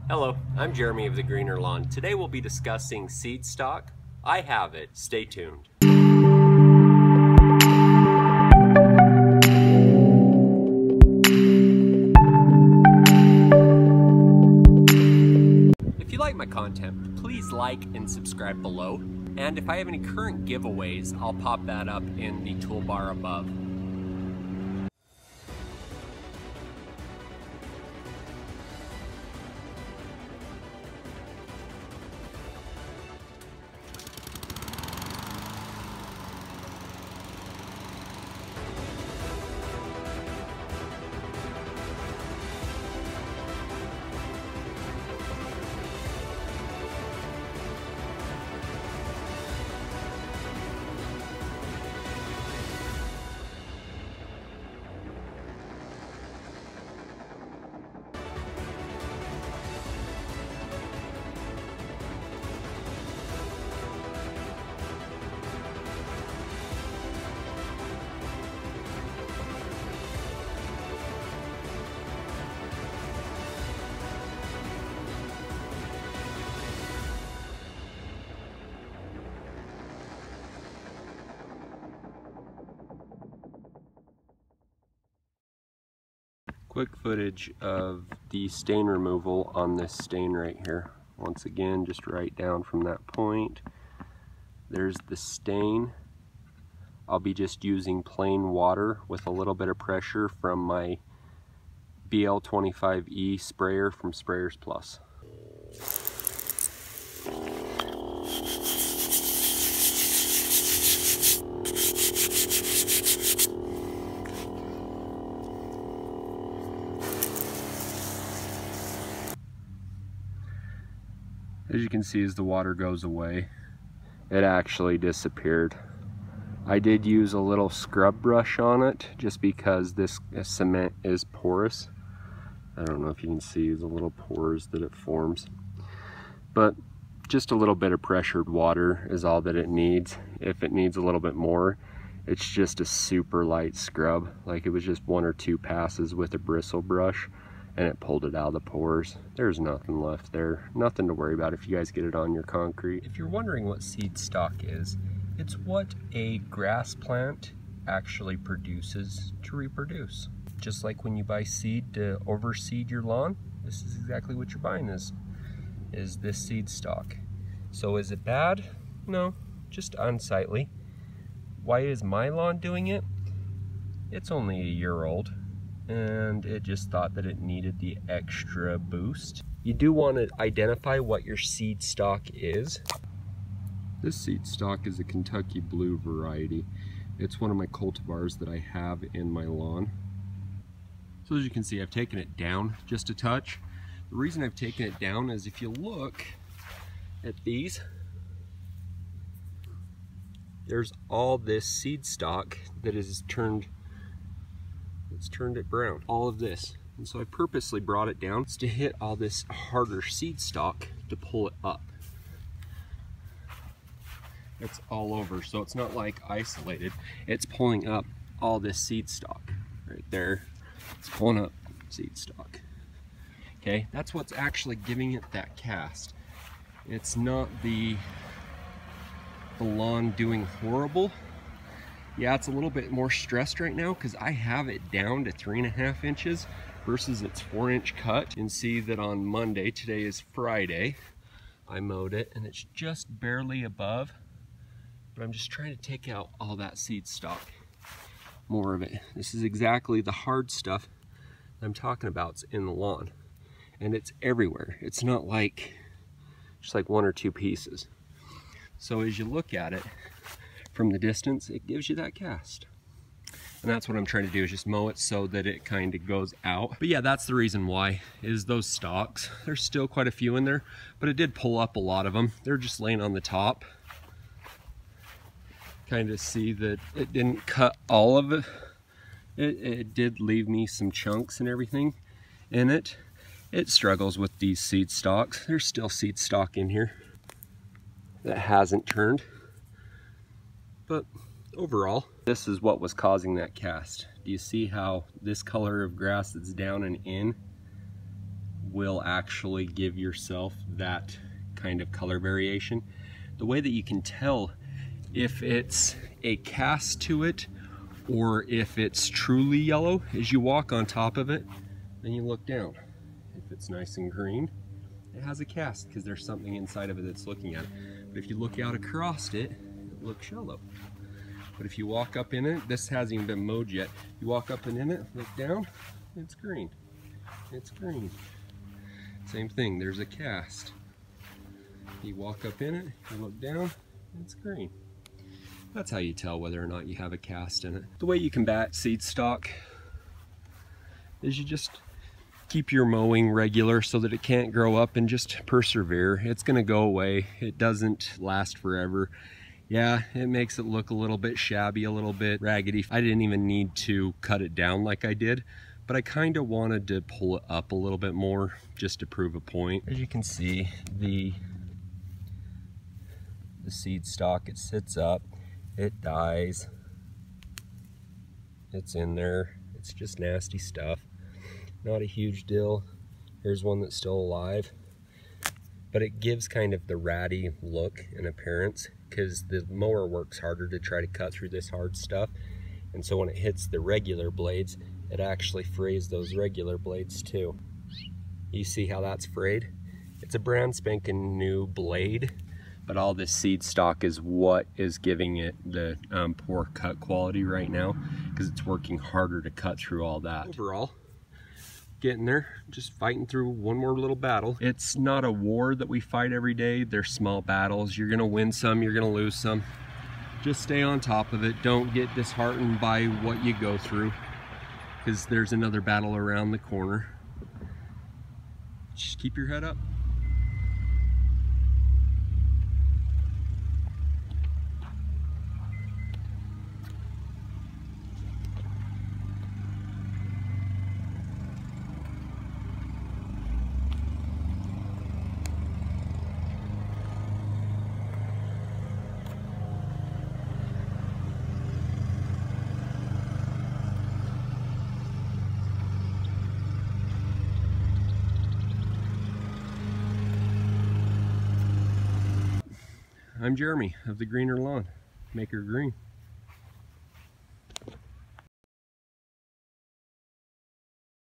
Hello, I'm Jeremy of the Greener Lawn. Today we'll be discussing seed stock. I have it. Stay tuned. If you like my content, please like and subscribe below. And if I have any current giveaways, I'll pop that up in the toolbar above. Quick footage of the stain removal on this stain right here. Once again, just right down from that point. There's the stain. I'll be just using plain water with a little bit of pressure from my BL25E sprayer from Sprayers Plus. As you can see, as the water goes away, it actually disappeared. I did use a little scrub brush on it just because this cement is porous. I don't know if you can see the little pores that it forms, but just a little bit of pressured water is all that it needs. If it needs a little bit more, it's just a super light scrub. Like it was just 1 or 2 passes with a bristle brush and it pulled it out of the pores. There's nothing left there. Nothing to worry about if you guys get it on your concrete. If you're wondering what seed stock is, it's what a grass plant actually produces to reproduce. Just like when you buy seed to overseed your lawn, this is exactly what you're buying is this seed stock. So is it bad? No, just unsightly. Why is my lawn doing it? It's only a year old, and it just thought that it needed the extra boost. You do want to identify what your seed stock is. This seed stock is a Kentucky Blue variety. It's one of my cultivars that I have in my lawn. So as you can see, I've taken it down just a touch. The reason I've taken it down is if you look at these, there's all this seed stock that is turned it brown, all of this. And so I purposely brought it down to hit all this harder seed stock to pull it up. It's all over, so it's not like isolated. It's pulling up all this seed stock right there. It's pulling up seed stock. Okay, that's what's actually giving it that cast. It's not the lawn doing horrible. Yeah, it's a little bit more stressed right now because I have it down to 3.5 inches versus its 4-inch cut. You can see that on Monday, today is Friday, I mowed it and it's just barely above, but I'm just trying to take out all that seed stock, more of it. This is exactly the hard stuff I'm talking about. It's in the lawn and it's everywhere. It's not like just like 1 or 2 pieces. So as you look at it from the distance, it gives you that cast. And that's what I'm trying to do, is just mow it so that it kind of goes out. But yeah, that's the reason why, is those stalks. There's still quite a few in there, but it did pull up a lot of them. They're just laying on the top. Kind of see that it didn't cut all of it. It did leave me some chunks and everything in it. It struggles with these seed stalks. There's still seed stock in here that hasn't turned. But overall, this is what was causing that cast. Do you see how this color of grass that's down and in will actually give yourself that kind of color variation. The way that you can tell if it's a cast to it or if it's truly yellow is you walk on top of it, then you look down. If it's nice and green, it has a cast because there's something inside of it that's looking at it. But if you look out across it, it looks yellow. But if you walk up in it, this hasn't even been mowed yet. You walk up and in it, look down, it's green. It's green. Same thing, there's a cast. You walk up in it, you look down, it's green. That's how you tell whether or not you have a cast in it. The way you combat seed stalk is you just keep your mowing regular so that it can't grow up, and just persevere. It's gonna go away. It doesn't last forever. Yeah, it makes it look a little bit shabby, a little bit raggedy. I didn't even need to cut it down like I did, but I kind of wanted to pull it up a little bit more just to prove a point. As you can see, the seed stalk, it sits up, it dies, it's in there. It's just nasty stuff. Not a huge deal. Here's one that's still alive, but it gives kind of the ratty look and appearance because the mower works harder to try to cut through this hard stuff, and so when it hits the regular blades, it actually frays those regular blades too. You see how that's frayed? It's a brand spanking new blade, but all this seed stalk is what is giving it the poor cut quality right now, because it's working harder to cut through all that. Overall, getting there, just fighting through one more little battle. It's not a war that we fight every day. They're small battles. You're gonna win some, you're gonna lose some. Just stay on top of it. Don't get disheartened by what you go through, because there's another battle around the corner. Just keep your head up. I'm Jeremy of The Greener Lawn. Make her green.